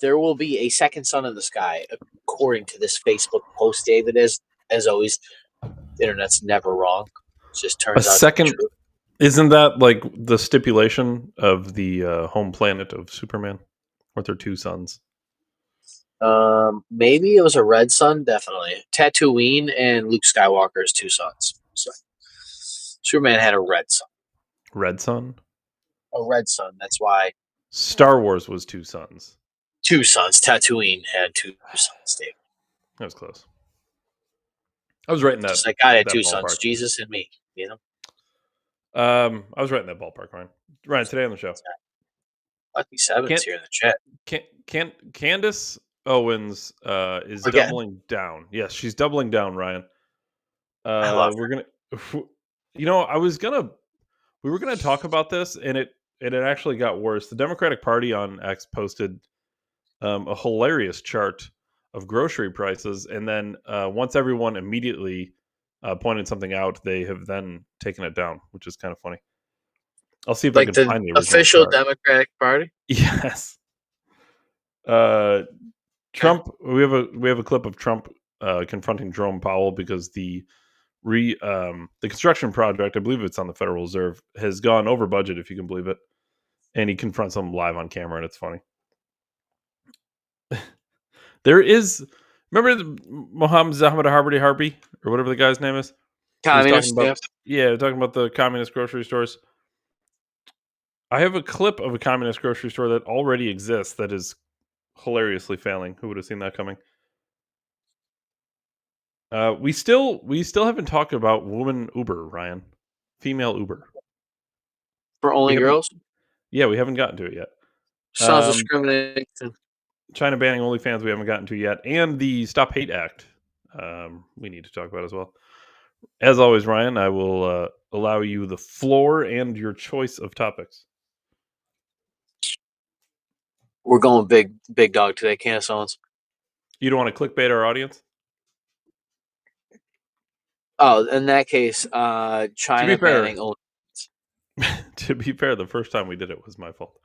there will be a second sun in the sky, according to this Facebook post, David. As always, the internet's never wrong. It just A turns out to be second, true. isn't that like the stipulation of the home planet of Superman? Weren't there two suns? Maybe it was a red sun. Definitely Tatooine and Luke Skywalker's two sons. So Superman had a red sun. Red sun? A red sun. That's why Star Wars was two suns. two sons. Tatooine had two sons, David. That was close. I was right in that. Just like God had that two ballpark. sons, Jesus and me. You know. I was right in that ballpark, Ryan. Ryan, today on the show. Lucky Seven's here in the chat. Candace Owens is Again? doubling down. Yes, she's doubling down, Ryan. I love we're gonna we were gonna talk about this, and it actually got worse. The Democratic Party on X posted a hilarious chart of grocery prices, and then once everyone immediately pointed something out, they have then taken it down, which is kind of funny. I'll see if I can find the original official chart. Democratic Party. Yes. Trump. We have a clip of Trump confronting Jerome Powell because the construction project, I believe it's on the Federal Reserve, has gone over budget, if you can believe it. And he confronts him live on camera, and it's funny. There is, remember Mohammed Zahmad Harbi, or whatever the guy's name is? Communist, talking about the communist grocery stores. I have a clip of a communist grocery store that already exists that is hilariously failing. Who would have seen that coming? We still haven't talked about woman Uber, Ryan. Female Uber. For only girls? Yeah, we haven't gotten to it yet. Sounds discrimination. China banning OnlyFans we haven't gotten to yet. And the Stop Hate Act we need to talk about as well. As always, Ryan, I will allow you the floor and your choice of topics. We're going big dog today, Candace Owens. You don't want to clickbait our audience? Oh, in that case, China banning OnlyFans. To be fair, the first time we did it was my fault.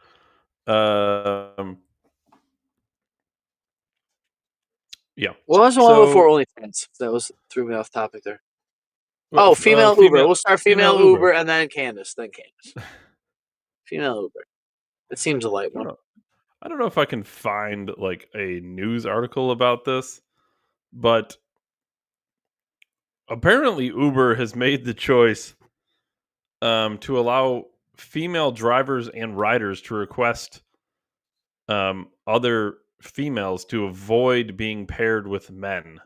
Yeah. What was the one before OnlyFans? That threw me off topic there. Well, female Uber. We'll start female Uber and then Candace. Female Uber. It seems a light one. I don't know if I can find like a news article about this, but apparently Uber has made the choice to allow female drivers and riders to request other females to avoid being paired with men.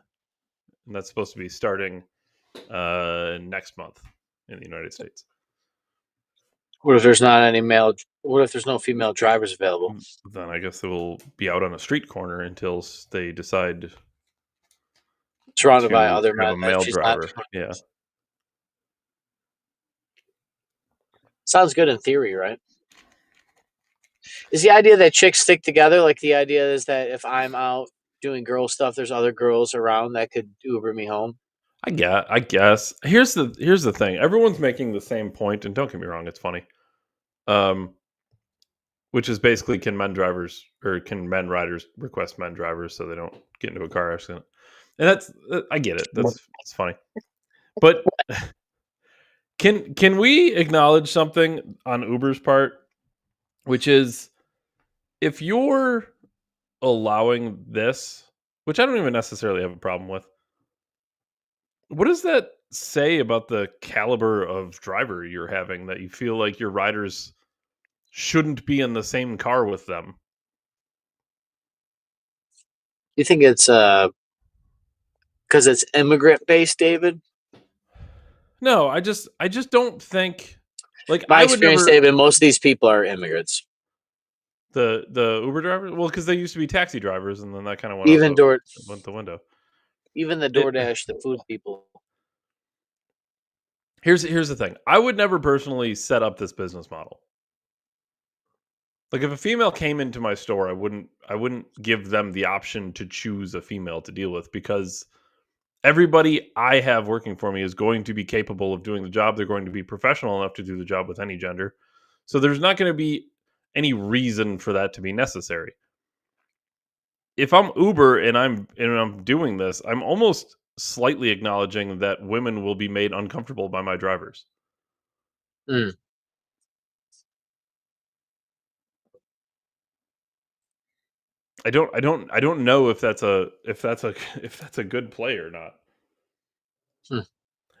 And that's supposed to be starting next month in the United States. What if there's not any male? What if there's no female drivers available? Then I guess they will be out on a street corner until they decide. Surrounded by other men. A male driver. Yeah. Sounds good in theory, right? Is the idea that chicks stick together? Like the idea is that if I'm out doing girl stuff, there's other girls around that could Uber me home? I guess. Here's the thing. Everyone's making the same point, and don't get me wrong, it's funny. Which is basically can men riders request men drivers so they don't get into a car accident? And I get it. It's funny. But can we acknowledge something on Uber's part, which is if you're allowing this, which I don't even necessarily have a problem with, what does that say about the caliber of driver you're having that you feel like your riders shouldn't be in the same car with them? You think it's because it's immigrant based, David? No, I just don't think. Like my experience, David, most of these people are immigrants. The Uber drivers, well, because they used to be taxi drivers, and then that kind of went went the window. Even the DoorDash, the food people. Here's the thing. I would never personally set up this business model. Like if a female came into my store, I wouldn't give them the option to choose a female to deal with, because everybody I have working for me is going to be capable of doing the job. They're going to be professional enough to do the job with any gender. So there's not going to be any reason for that to be necessary. if I'm Uber and I'm doing this, I'm almost slightly acknowledging that women will be made uncomfortable by my drivers. Mm, I don't know if that's a if that's a good play or not. hmm.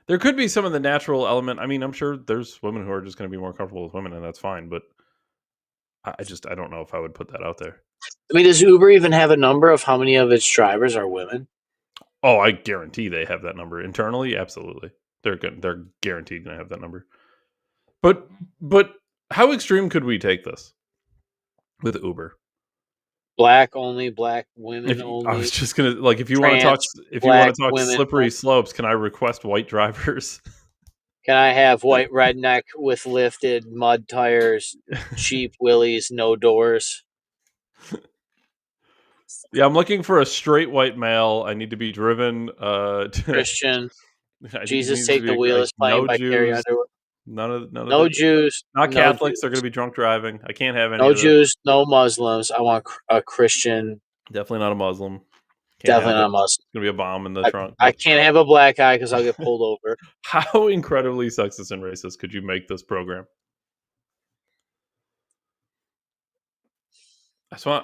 There could be some of the natural element. I mean, I'm sure there's women who are just going to be more comfortable with women, and that's fine. But I don't know if I would put that out there. I mean, does Uber even have a number of how many of its drivers are women? Oh, I guarantee they have that number internally. Absolutely, they're guaranteed going to have that number. But but how extreme could we take this with Uber? Black only, black women I was only, just gonna like trans, if you want black to talk women slippery only. slopes, can I request white drivers? Can I have white redneck with lifted mud tires, cheap willies, no doors? Yeah, I'm looking for a straight white male. I need to be driven. Christian, It Jesus needs to take the be wheel like is playing no by Carrie Jews, Underwood. none of No the Jews, not no Catholics. They're Jews. gonna be drunk driving. I can't have any No of this. Jews, no Muslims. I want a Christian, Definitely not a Muslim. Can't definitely have it. not a Muslim. It's gonna be a bomb in the I, trunk. I But can't have a black guy because I'll get pulled over. how incredibly sexist and racist could you make this program?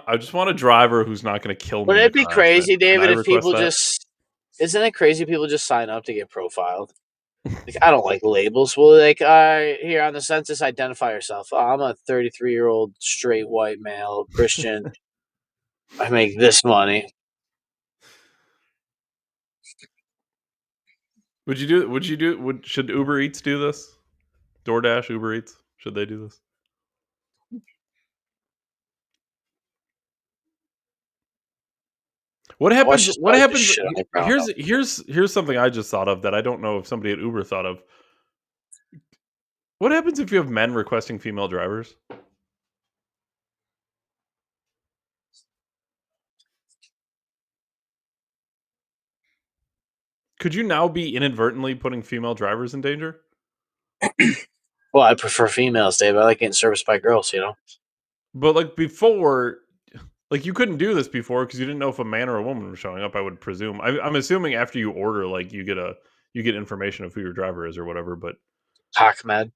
I just want a driver who's not going to kill me Would in a it be car accident. crazy, Can I David, if request people that? just isn't it crazy people just sign up to get profiled? Like, I don't like labels. Well, like, here on the census, identify yourself. Oh, I'm a 33-year-old straight white male Christian. I make this money. Would you do would should Uber Eats do this? DoorDash, Uber Eats, should they do this? Watch this What guy just happens shit on the ground. here's something I just thought of that I don't know if somebody at Uber thought of. What happens if you have men requesting female drivers? Could you now be inadvertently putting female drivers in danger? Well, I prefer females, Dave. I like getting serviced by girls. But like before, like you couldn't do this before because you didn't know if a man or a woman was showing up. I would presume. I'm assuming after you order, like you get information of who your driver is or whatever. But Ahmed.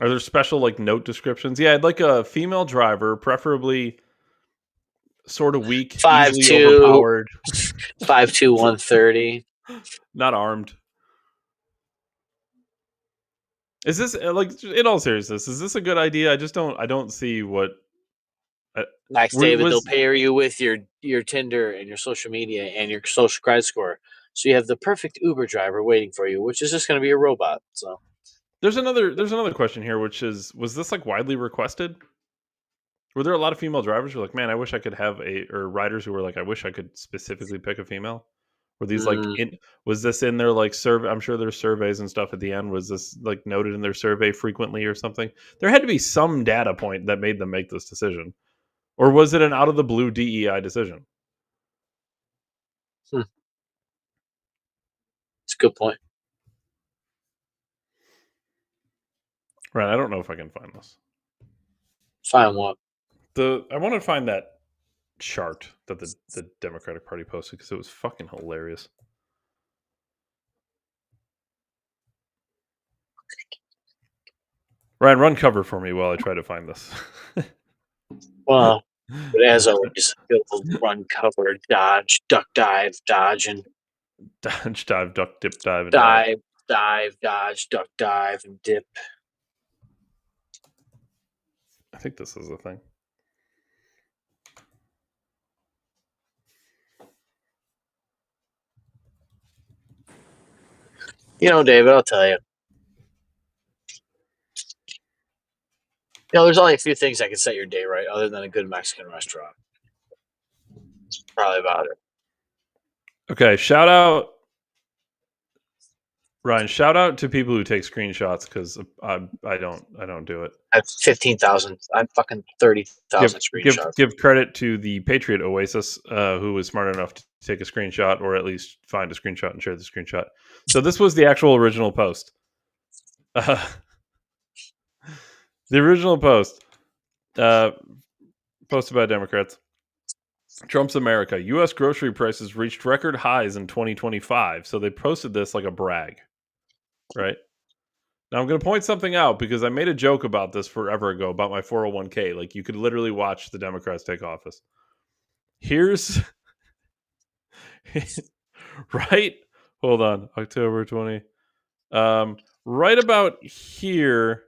are there special like note descriptions? Yeah, I'd like a female driver, preferably sort of weak, Five easily two, overpowered, 5'2", 130. not armed. Is this like in all seriousness? Is this a good idea? I don't see what uh, Max David, they'll was. pair you with your Tinder and your social media and your social credit score. So you have the perfect Uber driver waiting for you, which is just going to be a robot. So There's another question here, which is was this like widely requested? Were there a lot of female drivers who were like, man, I wish I could have a or riders who were like, I wish I could specifically pick a female? Were these like mm, in was this in their like survey? I'm sure there's surveys and stuff at the end. Was this like noted in their survey frequently or something? There had to be some data point that made them make this decision. Or was it an out of the blue DEI decision? it's a good point. Right. I don't know if I can find this. Fine, what? I want to find that chart that the Democratic Party posted because it was fucking hilarious. Ryan, run cover for me while I try to find this. Well, but as always, you'll run, cover, dodge, duck, dive, dodge, and Dodge, dive, duck, dip, dive, and dive. dive, dodge, duck, dive, and dip. I think this is the thing. David, I'll tell you. There's only a few things that can set your day right, other than a good Mexican restaurant. That's probably about it. Okay, shout out Ryan. Shout out to people who take screenshots because I don't do it. I have 15,000. I have fucking 30,000 screenshots. Give credit to the Patriot Oasis who was smart enough to take a screenshot or at least find a screenshot and share the screenshot. So this was the actual original post. The original post. Posted by Democrats. Trump's America. U.S. grocery prices reached record highs in 2025. So they posted this like a brag, right? Now I'm going to point something out because I made a joke about this forever ago about my 401k. Like you could literally watch the Democrats take office. Here's right. Hold on, October 20. Right about here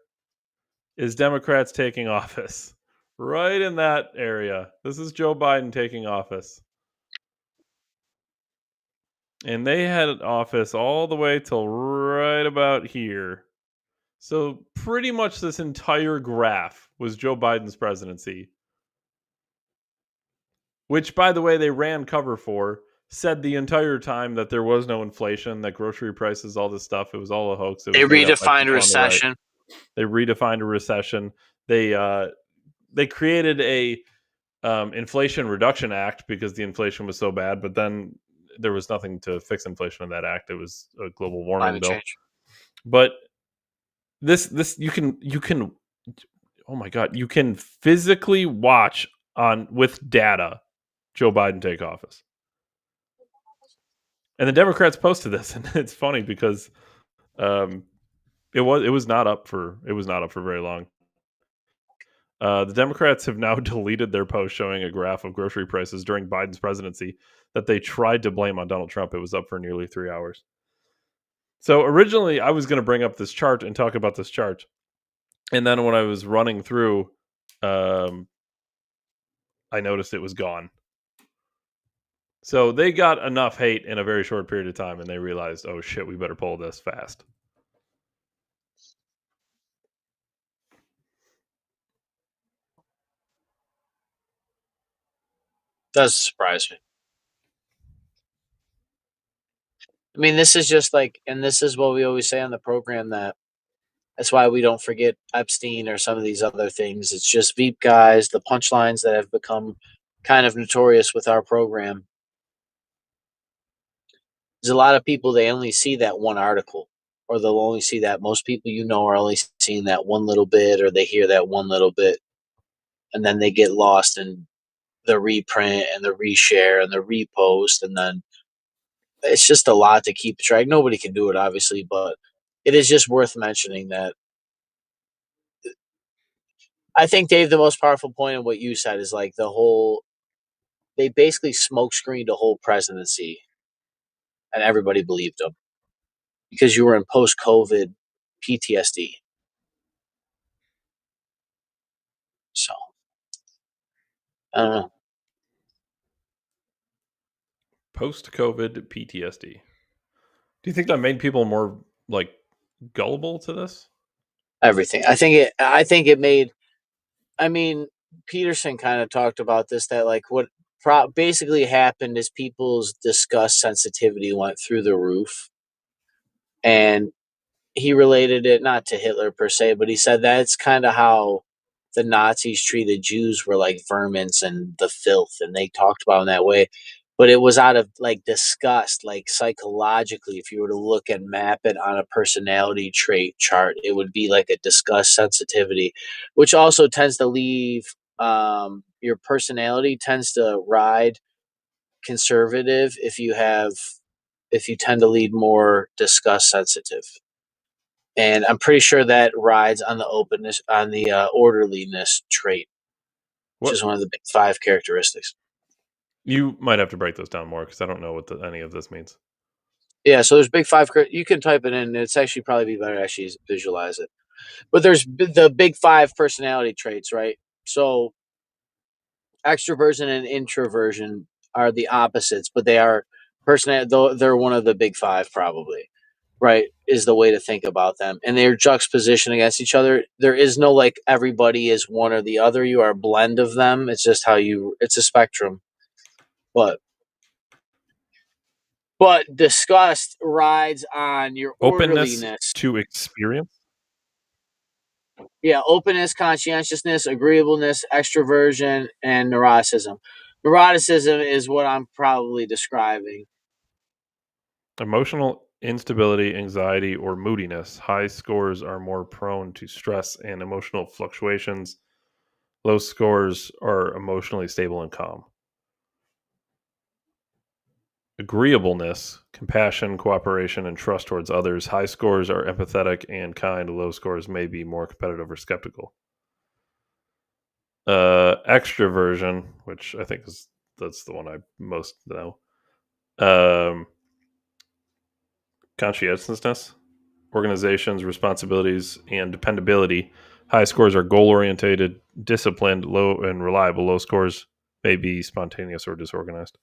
is Democrats taking office. Right in that area. This is Joe Biden taking office. And they had office all the way till right about here. So pretty much this entire graph was Joe Biden's presidency, which, by the way, they ran cover for, said the entire time that there was no inflation, that grocery prices, all this stuff, it was all a hoax. It They was made up by redefined people on the right. recession. They redefined a recession. They created a Inflation Reduction Act because the inflation was so bad, but then there was nothing to fix inflation in that act. It was a global warming Climate bill. change. But this you can oh my god, you can physically watch on with data Joe Biden take office. And the Democrats posted this, and it's funny because it was not up for very long. The Democrats have now deleted their post showing a graph of grocery prices during Biden's presidency that they tried to blame on Donald Trump. It was up for nearly 3 hours. So originally, I was going to bring up this chart and talk about this chart, and then when I was running through, I noticed it was gone. So they got enough hate in a very short period of time, and they realized, oh shit, we better pull this fast. Does surprise me. I mean, this is just like, and this is what we always say on the program, that that's why we don't forget Epstein or some of these other things. It's just Veep guys, the punchlines that have become kind of notorious with our program. There's a lot of people, they only see that one article, or they'll only see that. Most people are only seeing that one little bit, or they hear that one little bit, and then they get lost in the reprint and the reshare and the repost, and then it's just a lot to keep track. Nobody can do it, obviously, but it is just worth mentioning that. I think, Dave, the most powerful point in what you said is like the whole, they basically smoke screened a whole presidency, and everybody believed them because you were in post COVID PTSD. So I don't know. Post-COVID PTSD. Do you think that made people more like gullible to this? Everything. I think it made. I mean, Peterson kind of talked about this, that like what basically happened is people's disgust sensitivity went through the roof, and he related it not to Hitler per se, but he said that's kind of how the Nazis treated Jews, were like vermins and the filth, and they talked about it in that way. But it was out of like disgust, like psychologically. If you were to look and map it on a personality trait chart, it would be like a disgust sensitivity, which also tends to leave your personality tends to ride conservative if you tend to lead more disgust sensitive, and I'm pretty sure that rides on the openness, on the orderliness trait, which What is one of the big five characteristics. you might have to break those down more because I don't know what any of this means. Yeah, so there's big five. You can type it in. And it's actually probably be better to actually visualize it. But there's the big five personality traits, right? So extroversion and introversion are the opposites, but they are personality. Though they're one of the big five, probably. Right, is the way to think about them, and they're juxtaposition against each other. There is no like everybody is one or the other. You are a blend of them. It's just how you. It's a spectrum, but disgust rides on your Openness orderliness. to experience. Yeah, openness, conscientiousness, agreeableness, extroversion, and neuroticism. Neuroticism is what I'm probably describing. Emotional instability, anxiety, or moodiness. High scores are more prone to stress and emotional fluctuations. Low scores are emotionally stable and calm. Agreeableness, compassion, cooperation, and trust towards others. High scores are empathetic and kind. Low scores may be more competitive or skeptical. Extroversion, which I think that's the one I most know. Conscientiousness, organizations, responsibilities, and dependability. High scores are goal orientated, disciplined, low and reliable. Low scores may be spontaneous or disorganized.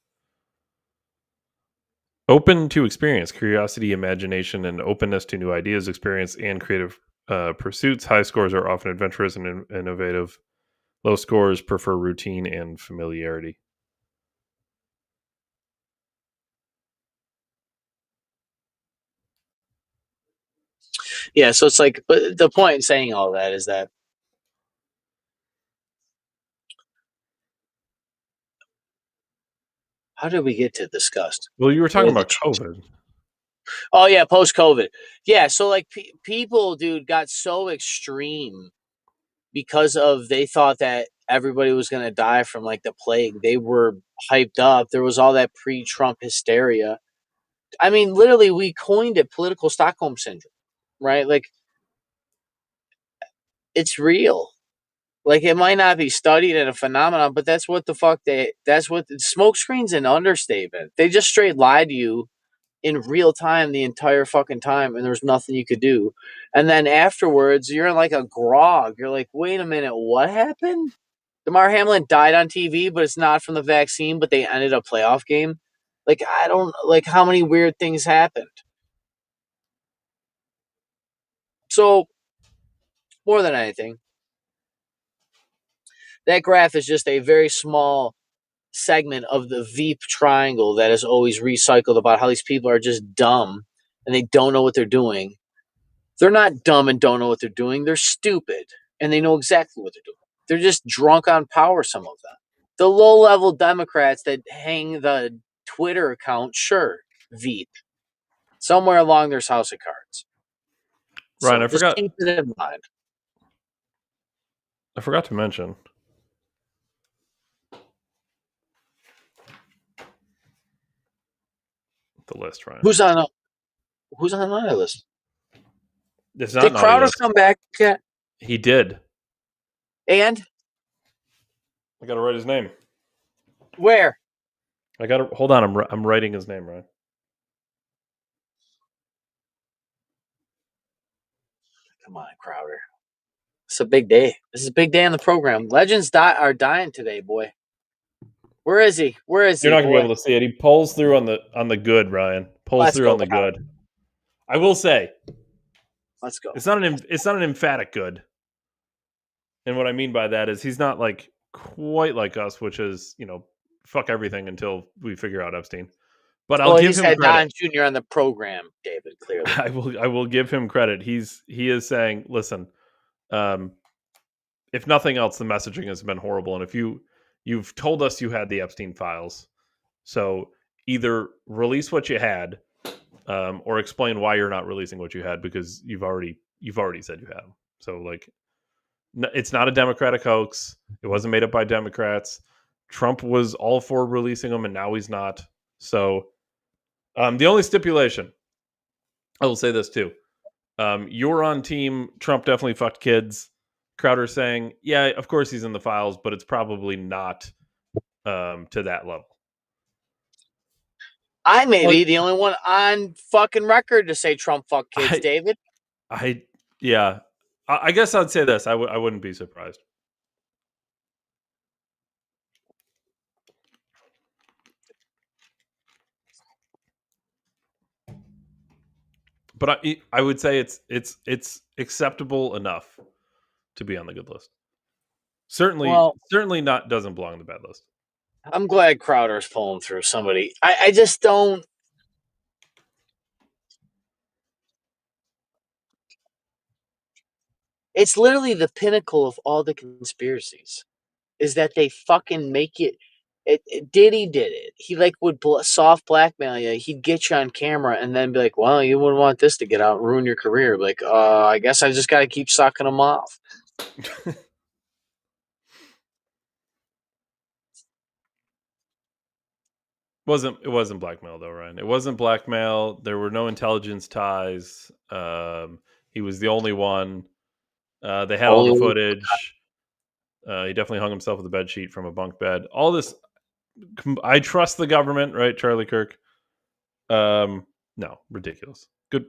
Open to experience, curiosity, imagination, and openness to new ideas, experience, and creative pursuits. High scores are often adventurous and innovative. Low scores prefer routine and familiarity. Yeah, so it's like, but the point in saying all that is that how did we get to disgust? Well, you were talking Where the about change? COVID. Oh yeah, post COVID. Yeah, so like people, dude, got so extreme because of they thought that everybody was gonna die from like the plague. They were hyped up. There was all that pre-Trump hysteria. I mean, literally, we coined it political Stockholm syndrome, right? Like it's real. Like it might not be studied in a phenomenon, but that's what the fuck that's what smoke screen's an understatement. They just straight lied to you in real time the entire fucking time, and there's nothing you could do. And then afterwards, you're in like a grog. You're like, wait a minute, what happened? Damar Hamlin died on TV, but it's not from the vaccine, but they ended a playoff game. Like, I don't like how many weird things happened. So, more than anything, that graph is just a very small segment of the Veep triangle that is always recycled about how these people are just dumb and they don't know what they're doing. They're not dumb and don't know what they're doing. They're stupid and they know exactly what they're doing. They're just drunk on power, some of them. The low level Democrats that hang the Twitter account, sure, Veep. Somewhere along there's House of Cards. Ryan, So just keep it in mind. I forgot to mention the list, Ryan. Who's on my list? It's not Did naughty Crowder's list. come back yet? He did. And I got to write his name. where? I got to hold on. I'm writing his name, Ryan. Come on, Crowder. It's a big day. This is a big day on the program. Legends are dying today, boy. Where is he? Where is You're he, not gonna be boy? able to see it. He pulls through on the good, Ryan. Pulls Let's through go, on the Crowder. good. I will say Let's go. it's not an emphatic good. And what I mean by that is he's not like quite like us, which is, fuck everything until we figure out Epstein. But I'll Well, give he's him had credit. Don Jr. on the program, David, clearly. I will give him credit. He is saying, listen, um, if nothing else, the messaging has been horrible. And if you've told us you had the Epstein files, so either release what you had, or explain why you're not releasing what you had because you've already said you had them. So like, it's not a Democratic hoax. It wasn't made up by Democrats. Trump was all for releasing them, and now he's not. So the only stipulation, I will say this too. You're on team Trump definitely fucked kids. Crowder saying, yeah, of course he's in the files, but it's probably not to that level. I may be the only one on fucking record to say Trump fuck kids, David. Yeah. I guess I'd say this. I wouldn't be surprised. But I would say it's acceptable enough to be on the good list. Well, Certainly not doesn't belong on the bad list. I'm glad Crowder's pulling through somebody. I just don't. It's literally the pinnacle of all the conspiracies. Is that they fucking make it. Diddy did it. He like would soft blackmail you. He'd get you on camera and then be like, "Well, you wouldn't want this to get out, and ruin your career." Like, I guess I just got to keep sucking them off. It wasn't blackmail though, Ryan. It wasn't blackmail. There were no intelligence ties. He was the only one. They had all the Only footage. He definitely hung himself with a bed sheet from a bunk bed. All this. I trust the government, right, Charlie Kirk? No, ridiculous. Good.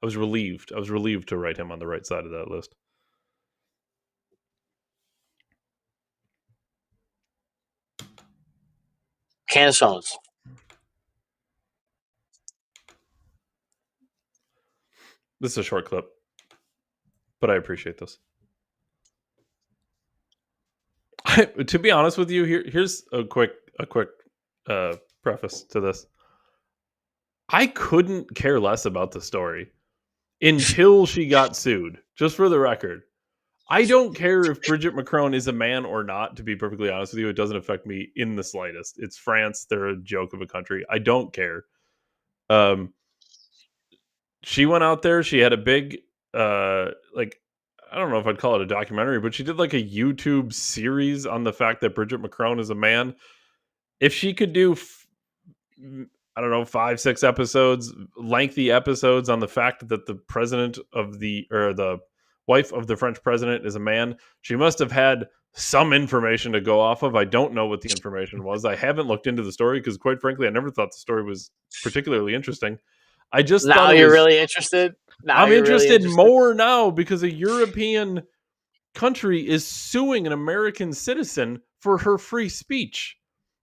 I was relieved. I was relieved to write him on the right side of that list. Candace Owens. This is a short clip, but I appreciate this. To be honest with you, here's a quick preface to this. I couldn't care less about the story until she got sued. Just for the record, I don't care if Brigitte Macron is a man or not. To be perfectly honest with you, it doesn't affect me in the slightest. It's France; they're a joke of a country. I don't care. She went out there. She had a big, like, I don't know if I'd call it a documentary, but she did like a YouTube series on the fact that Brigitte Macron is a man. If she could do, I don't know, 5-6 episodes, lengthy episodes on the fact that the president of the wife of the French president is a man, she must have had some information to go off of. I don't know what the information was. I haven't looked into the story because, quite frankly, I never thought the story was particularly interesting. I just thought Now it you're was. really interested. I'm interested more now because a European country is suing an American citizen for her free speech.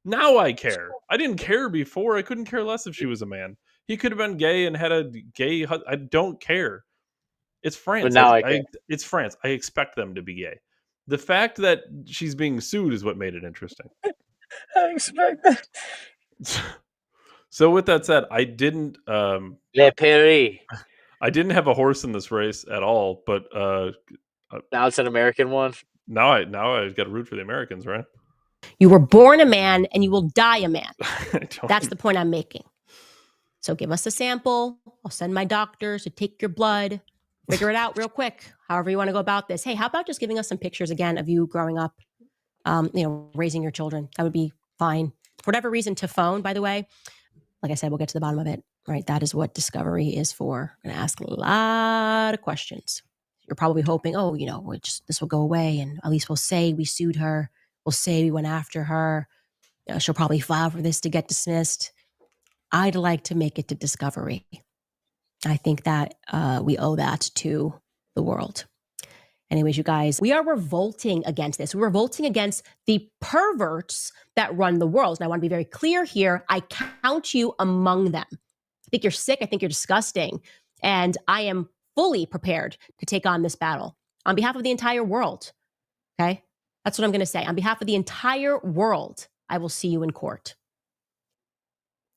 Now I care. I didn't care before. I couldn't care less if she was a man. He could have been gay and had a gay. I don't care. It's But France. now I care. It's France. I expect them to be gay. The fact that she's being sued is what made it interesting. I expect that. So with that said, I didn't. Le Paris. I didn't have a horse in this race at all, but Now it's an American one. now I got to root for the Americans, right? You were born a man and you will die a man. That's the point I'm making. So give us a sample. I'll send my doctors to take your blood, figure it out real quick, however you want to go about this. Hey, how about just giving us some pictures again of you growing up, raising your children? That would be fine. For whatever reason, to phone, by the way, like I said, we'll get to the bottom of it, right? That is what Discovery is for. I'm going to ask a lot of questions. You're probably hoping, this will go away and at least we'll say we sued her. We'll say we went after her. She'll probably file for this to get dismissed. I'd like to make it to Discovery. I think that we owe that to the world. Anyways, you guys, we are revolting against this. We're revolting against the perverts that run the world. And I want to be very clear here. I count you among them. I think you're sick. I think you're disgusting. And I am fully prepared to take on this battle on behalf of the entire world. Okay? That's what I'm going to say. On behalf of the entire world, I will see you in court.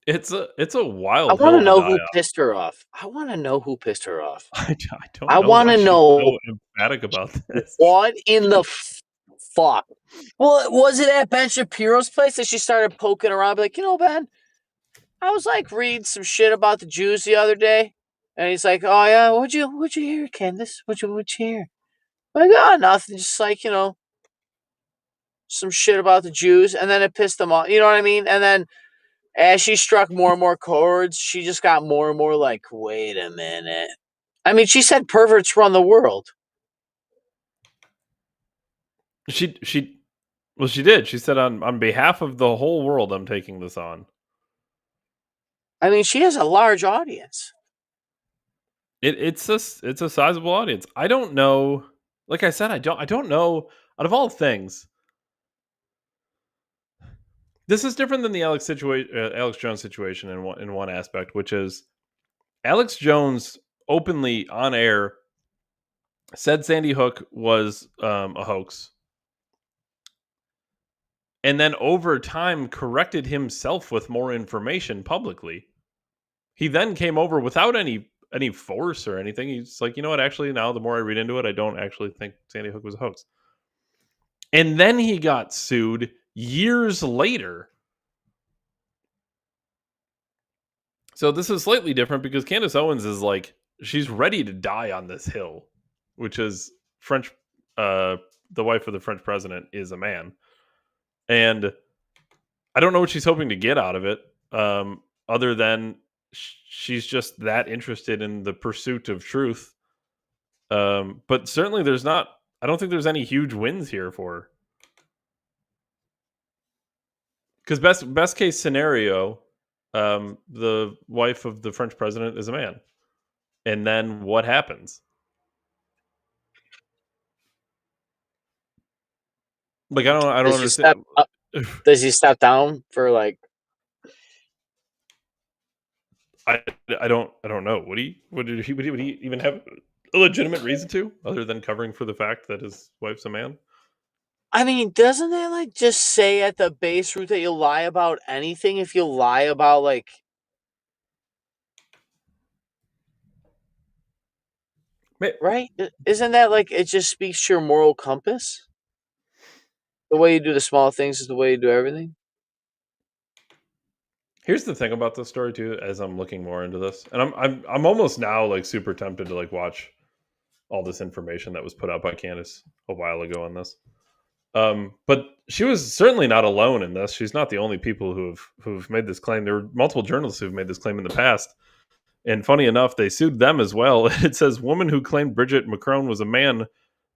It's a wild. I want to know who pissed her off. I want to know who pissed her off. I don't. I want to know. So emphatic about this. What in the fuck? Well, was it at Ben Shapiro's place that she started poking around? Like, Ben, I was like reading some shit about the Jews the other day, and he's like, "Oh yeah, what'd you hear, Candace? What'd you hear?" I'm like, "Oh, nothing. Just like some shit about the Jews," and then it pissed them off. You know what I mean? And then as she struck more and more chords, she just got more and more like, wait a minute. I mean, she said perverts run the world. She did. She said on behalf of the whole world, I'm taking this on. I mean, she has a large audience. It's a sizable audience. I don't know. Like I said, I don't know. Out of all things, this is different than the Alex Jones situation in one aspect, which is Alex Jones openly on air said Sandy Hook was a hoax, and then over time corrected himself with more information publicly. He then came over without any force or anything. He's like, you know what? Actually, now the more I read into it, I don't actually think Sandy Hook was a hoax. And then he got sued years later. So this is slightly different because Candace Owens is like, she's ready to die on this hill, which is French. The wife of the French president is a man. And I don't know what she's hoping to get out of it, other than she's just that interested in the pursuit of truth. But certainly, I don't think there's any huge wins here for her. Because best case scenario, the wife of the French president is a man, and then what happens? Like I don't understand. Does he step down for like? I don't know. Would he even have a legitimate reason to, other than covering for the fact that his wife's a man? I mean, doesn't it like just say at the base root that you'll lie about anything if you lie about like? Right? Isn't that like it just speaks to your moral compass? The way you do the small things is the way you do everything. Here's the thing about this story too, as I'm looking more into this, and I'm almost now like super tempted to like watch all this information that was put out by Candace a while ago on this. But she was certainly not alone in this. She's not the only people who've made this claim. There were multiple journalists who've made this claim in the past. And funny enough, they sued them as well. It says woman who claimed Brigitte Macron was a man,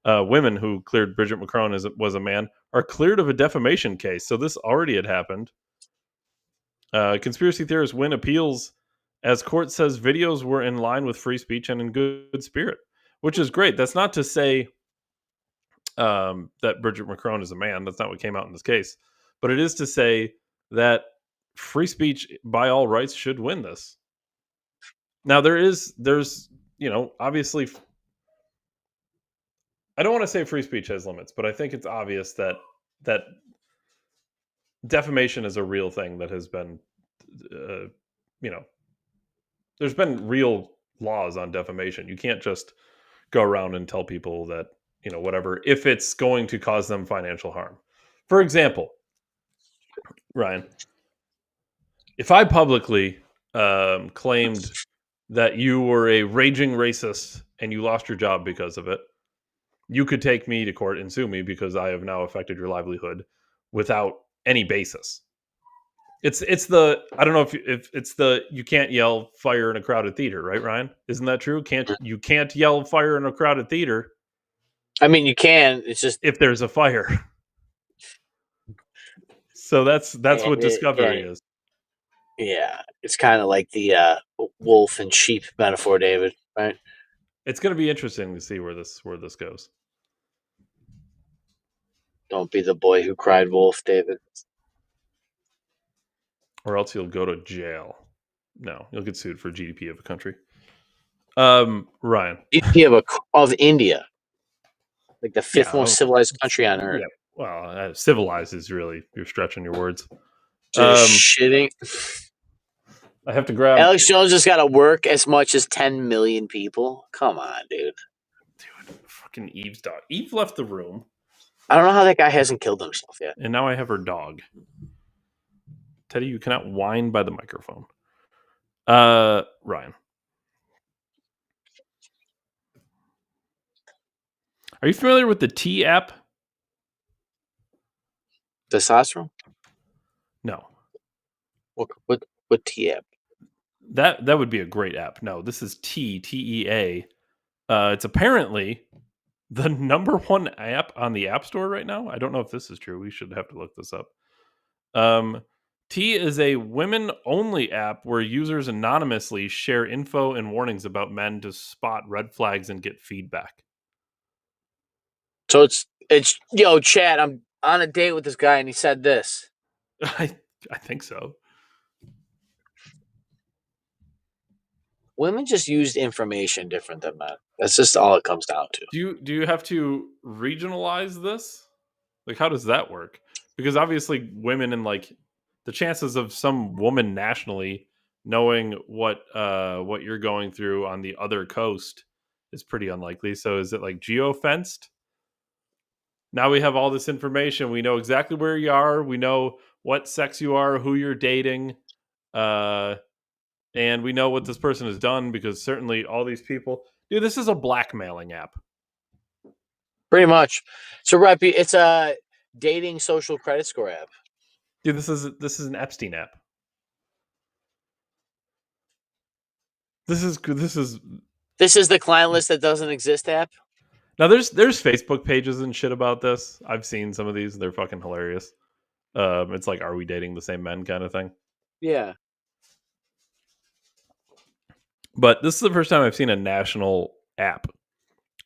women who cleared Brigitte Macron was a man, are cleared of a defamation case. So this already had happened. Conspiracy theorists win appeals as court says videos were in line with free speech and in good spirit, which is great. That's not to say that Brigitte Macron is a man. That's not what came out in this case. But it is to say that free speech, by all rights, should win this. Now, there's, obviously, I don't want to say free speech has limits, but I think it's obvious that defamation is a real thing that has been, there's been real laws on defamation. You can't just go around and tell people that, whatever, if it's going to cause them financial harm. For example, Ryan, if I publicly claimed that you were a raging racist and you lost your job because of it, you could take me to court and sue me because I have now affected your livelihood without any basis. It's the, I don't know if it's the, you can't yell fire in a crowded theater, right, Ryan? Isn't that true? You can't yell fire in a crowded theater. I mean, you can. It's just if there's a fire. So that's what discovery is. Yeah, it's kind of like the wolf and sheep metaphor, David. Right? It's going to be interesting to see where this goes. Don't be the boy who cried wolf, David. Or else you'll go to jail. No, you'll get sued for GDP of a country. Ryan. GDP of India. Like the fifth most civilized country on earth. Yeah. Well, civilized is really, you're stretching your words. Just shitting. I have to grab. Alex Jones just got to work as much as 10 million people. Come on, dude. Dude, fucking Eve's dog. Eve left the room. I don't know how that guy hasn't killed himself yet. And now I have her dog. Teddy, you cannot whine by the microphone. Ryan. Are you familiar with the T app? Testosterone? No. What T app? That would be a great app. No, this is TEA. It's apparently the number one app on the App Store right now. I don't know if this is true. We should have to look this up. T is a women-only app where users anonymously share info and warnings about men to spot red flags and get feedback. So it's yo, Chad, I'm on a date with this guy and he said this. I think so. Women just used information different than men. That's just all it comes down to. Do you have to regionalize this? Like, how does that work? Because obviously women and like the chances of some woman nationally knowing what you're going through on the other coast is pretty unlikely. So is it like geo-fenced? Now we have all this information. We know exactly where you are. We know what sex you are, who you're dating. And we know what this person has done because certainly all these people... Dude, this is a blackmailing app. Pretty much. So, Reppy, it's a dating social credit score app. Dude, this is an Epstein app. This is the client list that doesn't exist app. Now there's Facebook pages and shit about this. I've seen some of these. They're fucking hilarious. It's like, are we dating the same men kind of thing. Yeah. But this is the first time I've seen a national app.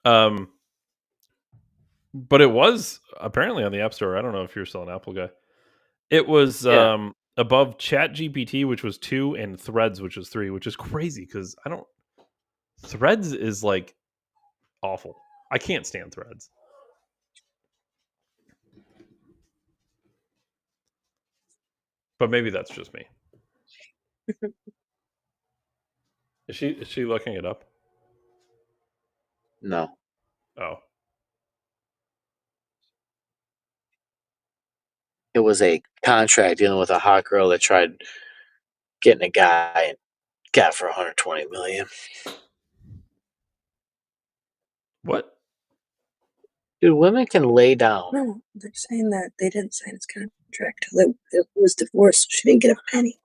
But it was apparently on the App Store. I don't know if you're still an Apple guy. It was above ChatGPT, which was 2, and Threads, which was 3, which is crazy because Threads is like awful. I can't stand Threads. But maybe that's just me. Is she looking it up? No. Oh. It was a contract dealing with a hot girl that tried getting a guy and got for $120 million. What? Dude, women can lay down. No, they're saying that they didn't sign his contract till it was divorced, so she didn't get a penny.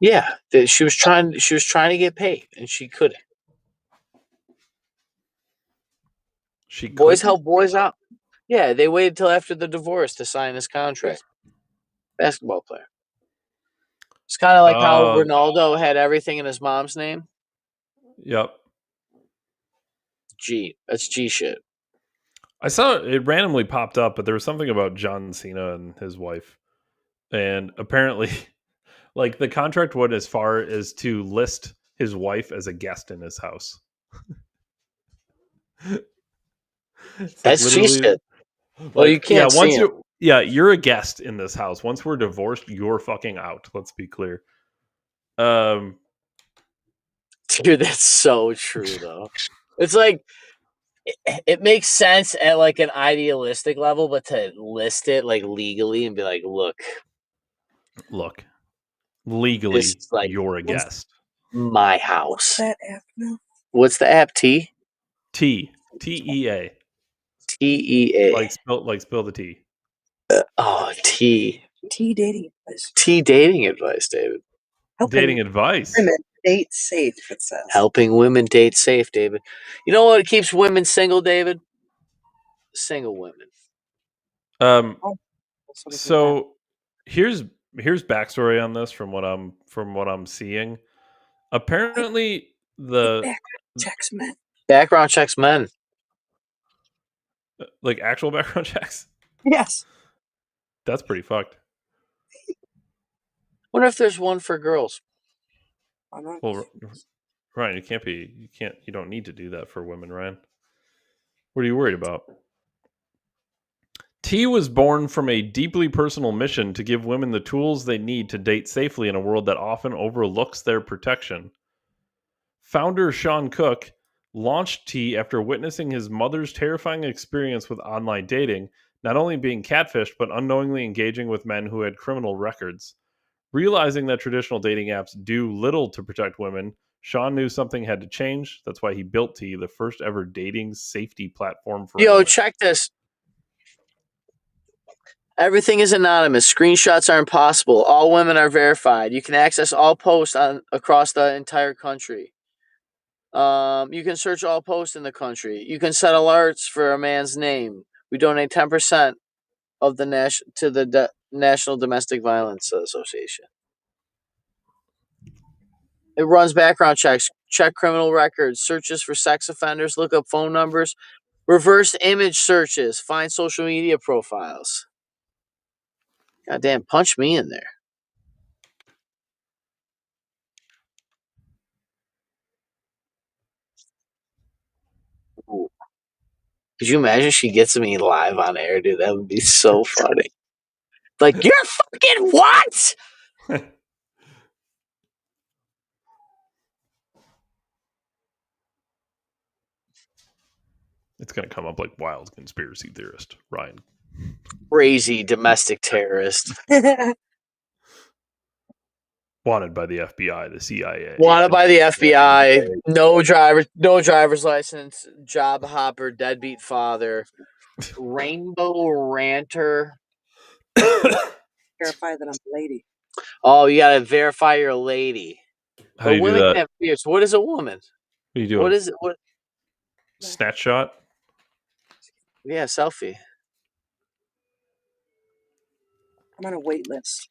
Yeah, she was trying to get paid, and she couldn't. Boys help boys out. Yeah, they waited till after the divorce to sign his contract. Basketball player. It's kind of like how Ronaldo had everything in his mom's name. Yep. That's G shit. I saw it randomly popped up, but there was something about John Cena and his wife. And apparently, like, the contract went as far as to list his wife as a guest in his house. That's G shit. Well, you can't see him. You're a guest in this house. Once we're divorced, you're fucking out. Let's be clear. Dude, that's so true, though. It's like, it makes sense at like an idealistic level, but to list it like legally and be like, look, legally, like, you're a guest. My house. What's that app now? What's the app? T-E-A. T-E-A. Like spill the tea. T. T dating advice. T dating advice, David. Dating advice. Women date safe, it says. Helping women date safe, David. You know what keeps women single, David? Single women. So here's backstory on this from what I'm seeing. Apparently background checks men. Like actual background checks? Yes. That's pretty fucked. Wonder if there's one for girls. Well, Ryan, you don't need to do that for women, Ryan. What are you worried about? T was born from a deeply personal mission to give women the tools they need to date safely in a world that often overlooks their protection. Founder Sean Cook launched T after witnessing his mother's terrifying experience with online dating, not only being catfished, but unknowingly engaging with men who had criminal records. Realizing that traditional dating apps do little to protect women, Sean knew something had to change. That's why he built T, the first ever dating safety platform for women. Check this. Everything is anonymous. Screenshots are impossible. All women are verified. You can access all posts across the entire country. You can search all posts in the country. You can set alerts for a man's name. We donate 10% of the National Domestic Violence Association. It runs background checks, check criminal records, searches for sex offenders, look up phone numbers, reverse image searches, find social media profiles. Goddamn, punch me in there. Ooh. Could you imagine she gets me live on air, dude? That would be so funny. Like, you're fucking what? It's going to come up like wild conspiracy theorist, Ryan. Crazy domestic terrorist. Wanted by the FBI, the CIA. Wanted by the FBI. No driver's license. Job hopper. Deadbeat father. Rainbow ranter. verify that I'm a lady. Oh, you gotta verify you're a lady. How do you do women that? can have fears. What is a woman? What do you do? What is it? What? Snatch shot? Yeah, selfie. I'm on a wait list.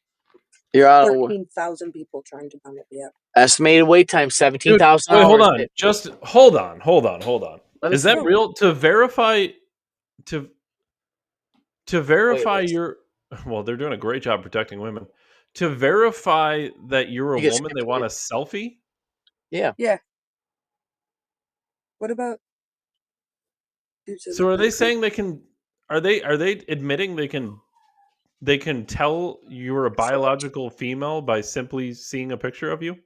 You're on 13,000 people trying to download the app. estimated wait time 17,000 Wait, hours. hold on. Just hold on. Is that know. real? To verify Wait, your well, they're doing a great job protecting women. To verify that you're a You get woman, they skipped want a it. selfie? Yeah. Yeah. What about? So are they saying they can are they admitting they can tell you're a biological female by simply seeing a picture of you?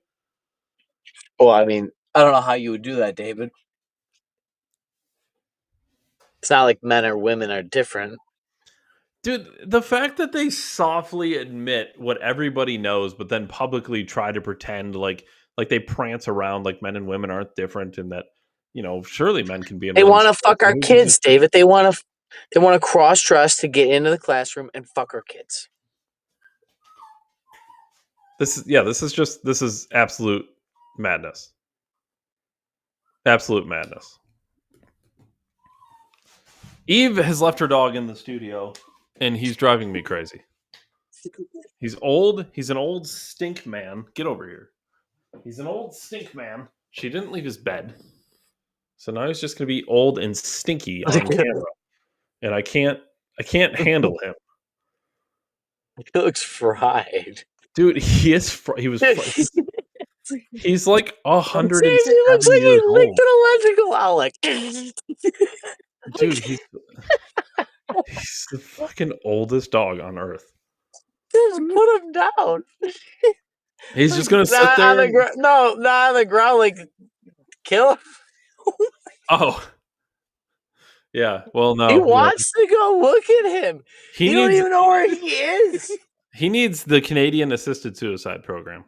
Well, I mean, I don't know how you would do that, David. It's not like men or women are different. Dude, the fact that they softly admit what everybody knows, but then publicly try to pretend like they prance around like men and women aren't different, and that surely men can be in. They women's want to fuck our clothes. kids, David. They want to cross dress to get into the classroom and fuck our kids. This is absolute madness. Absolute madness. Eve has left her dog in the studio, and he's driving me crazy. He's old. He's an old stink man. Get over here. He's an old stink man. She didn't leave his bed. So now he's just going to be old and stinky on camera. And I can't handle him. He looks fried. Dude, he is he was he's like 100. He looks like he licked an electrical outlet. Dude, he's the fucking oldest dog on earth. Just put him down. He's just gonna sit there. On the not on the ground. Like, kill him. Oh, yeah. Well, no. He wants to go look at him. He don't even know where he is. He needs the Canadian assisted suicide program.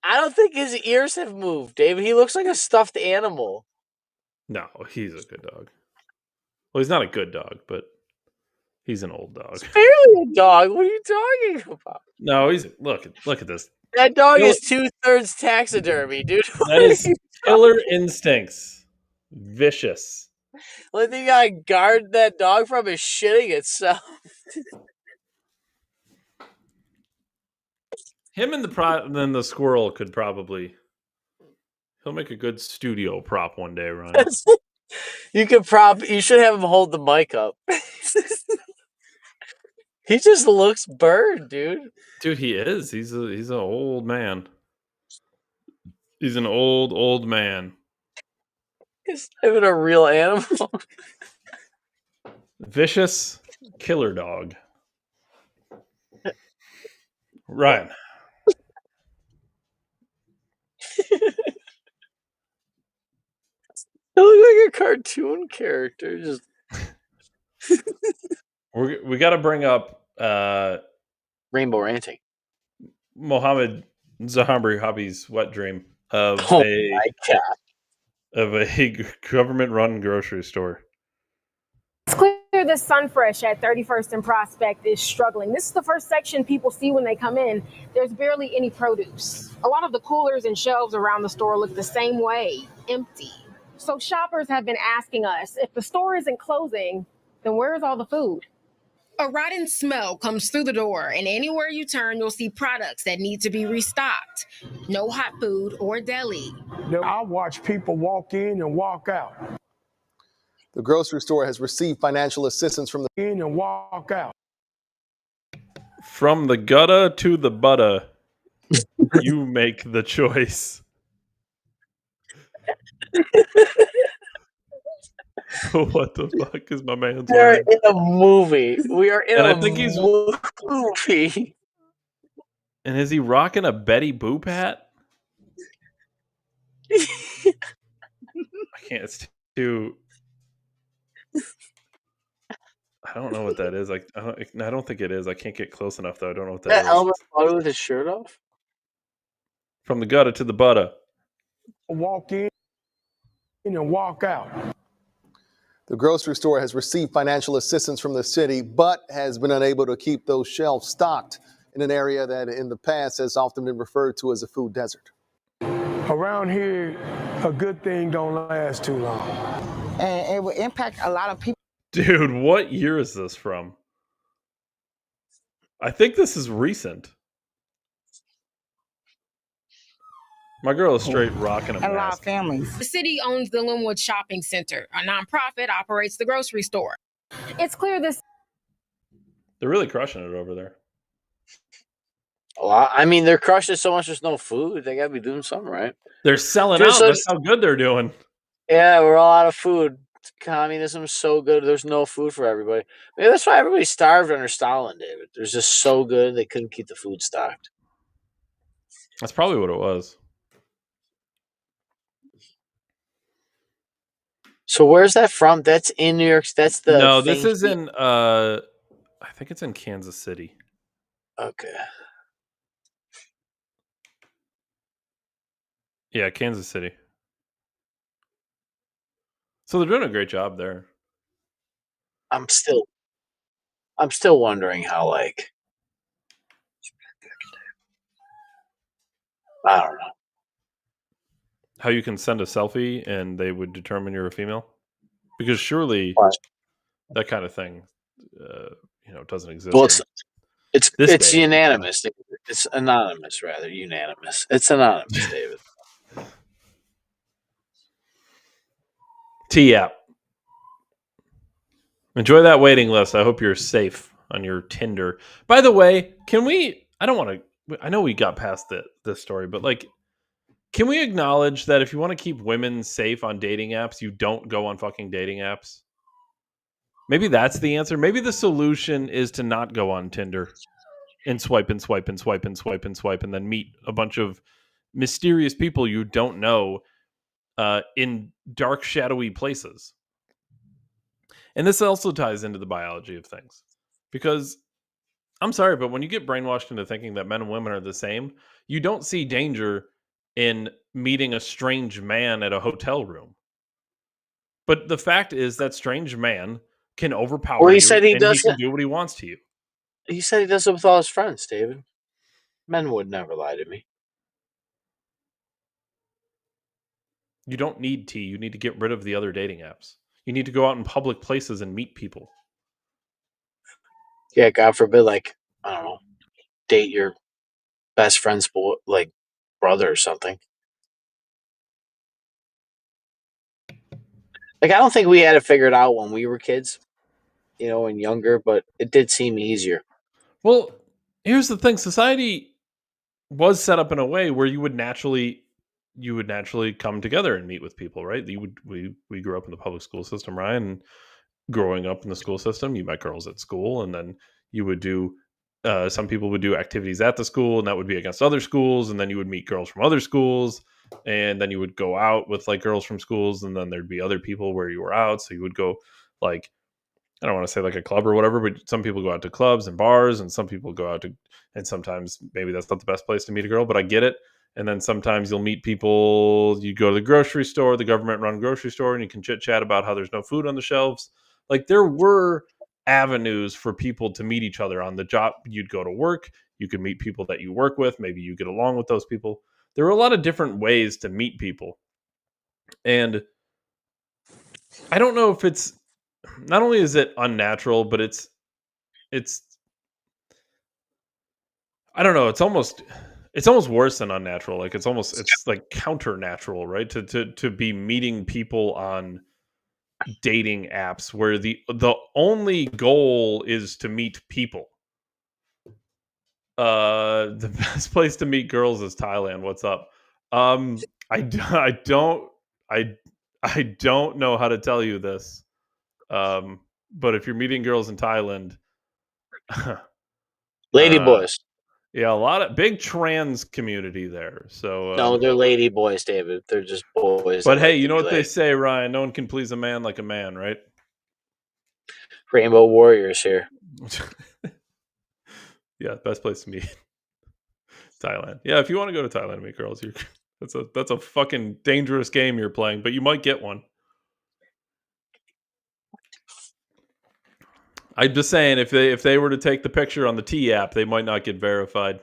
I don't think his ears have moved, David. He looks like a stuffed animal. No, he's a good dog. Well, he's not a good dog, but he's an old dog. It's barely a dog. What are you talking about? No, he's look at this. That dog is 2/3 taxidermy, dude. That is killer instincts. Vicious. The only thing you gotta guard that dog from is shitting itself. Him and then the squirrel could probably. He'll make a good studio prop one day, Ryan. You should have him hold the mic up. He just looks burned, dude. Dude, he is. He's an old man. He's an old man. He's not even a real animal. Vicious killer dog. Ryan. He looks like a cartoon character. Just we got to bring up rainbow ranting. Mohammed Zahamri Hobby's wet dream of my God. Of a government-run grocery store. It's clear this Sunfresh at 31st and Prospect is struggling. This is the first section people see when they come in. There's barely any produce. A lot of the coolers and shelves around the store look the same way, empty. So shoppers have been asking us, if the store isn't closing, then where's all the food? A rotten smell comes through the door, and anywhere you turn, you'll see products that need to be restocked. No hot food or deli. I watch people walk in and walk out. The grocery store has received financial assistance from the In and walk out. From the gutter to the butter, you make the choice. What the fuck is my man's We are wearing? in a movie. We are in And a I think he's movie. And is he rocking a Betty Boop hat? I can't. It's too. I don't know what that is. Like, I don't think it is. I can't get close enough though. I don't know what that is. Elmer Fudd with his shirt off. From the gutter to the butter. Walk in and walk out. The grocery store has received financial assistance from the city, but has been unable to keep those shelves stocked. in an area that in the past has often been referred to as a food desert. Around here, a good thing don't last too long. And it will impact a lot of people. Dude, what year is this from? I think this is recent. My girl is straight rocking a A lot of mask. families. The city owns the Linwood Shopping Center. A nonprofit operates the grocery store. It's clear this. They're really crushing it over there. A lot. I mean, they're crushing so much. There's no food. They gotta be doing something right. They're selling Just out. That's how good they're doing. Yeah, we're all out of food. Communism is so good. There's no food for everybody. Maybe that's why everybody starved under Stalin, David. It was just so good they couldn't keep the food stocked. That's probably what it was. So where's that from? That's in New York. That's the No, this thing is in I think it's in Kansas City. Okay. Yeah, Kansas City. So they're doing a great job there. I'm still wondering how, like, I don't know. How you can send a selfie and they would determine you're a female? Because surely What? that kind of thing, doesn't exist. Well, This it's day. unanimous. It's anonymous, rather. Unanimous. It's anonymous, David. T-app. Enjoy that waiting list. I hope you're safe on your Tinder. By the way, I know we got past this story, but like, can we acknowledge that if you want to keep women safe on dating apps, you don't go on fucking dating apps? Maybe that's the answer. Maybe the solution is to not go on Tinder and swipe and swipe and swipe and swipe and swipe and then meet a bunch of mysterious people you don't know in dark, shadowy places. And this also ties into the biology of things. Because, I'm sorry, but when you get brainwashed into thinking that men and women are the same, you don't see danger in meeting a strange man at a hotel room. But the fact is that strange man can overpower Well, he you said he and he does can it. do what he wants to you. He said he does it with all his friends, David. Men would never lie to me. You don't need T. You need to get rid of the other dating apps. You need to go out in public places and meet people. Yeah, God forbid, like, I don't know, date your best friend's brother or something. Like, I don't think we had it figured out when we were kids, and younger, but it did seem easier. Well, here's the thing. Society was set up in a way where you would naturally come together and meet with people, right? We grew up in the public school system, Ryan, and growing up in the school system, you met girls at school, and then you would do some people would do activities at the school, and that would be against other schools, and then you would meet girls from other schools, and then you would go out with like girls from schools, and then there'd be other people where you were out, so you would go like, I don't want to say like a club or whatever, but some people go out to clubs and bars, and some people go out to, and sometimes maybe that's not the best place to meet a girl, but I get it. And then sometimes you'll meet people, you go to the grocery store, the government run grocery store, and you can chit chat about how there's no food on the shelves. Like, there were avenues for people to meet each other on the job. You'd go to work, you could meet people that you work with, maybe you get along with those people. There were a lot of different ways to meet people. And I don't know if it's, not only is it unnatural, but it's I don't know, it's almost worse than unnatural. Like, it's like counter-natural, right? To be meeting people on dating apps where the only goal is to meet people. The best place to meet girls is Thailand. What's up? I don't know how to tell you this. But if you're meeting girls in Thailand, Lady boys. Yeah, a lot of big trans community there. So No, they're lady boys, David. They're just boys. But hey, you know what they say, Ryan? No one can please a man like a man, right? Rainbow Warriors here. Yeah, best place to meet. Thailand. Yeah, if you want to go to Thailand and meet girls, that's a fucking dangerous game you're playing, but you might get one. I'm just saying, if they were to take the picture on the T app, they might not get verified.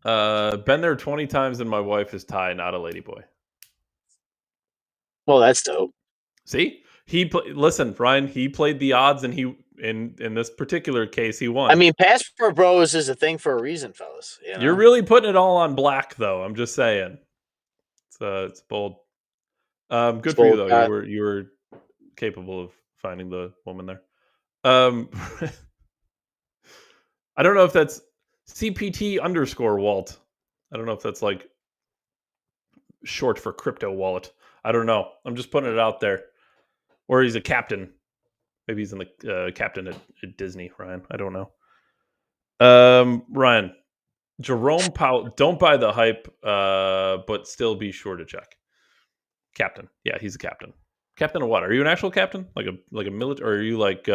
Been there 20 times, and my wife is Thai, not a ladyboy. Well, that's dope. See, listen, Ryan. He played the odds, and in this particular case, he won. I mean, passport bros is a thing for a reason, fellas. You know? You're really putting it all on black, though. I'm just saying. It's bold. Good It's for you, bold, though. You were capable of finding the woman there. I don't know if that's CPT_Walt. I don't know if that's like short for crypto wallet. I don't know. I'm just putting it out there. Or he's a captain. Maybe he's in the captain at Disney, Ryan. I don't know. Ryan, Jerome Powell, don't buy the hype, but still be sure to check. Captain. Yeah, he's a captain. Captain of what? Are you an actual captain? Like a military? Or are you like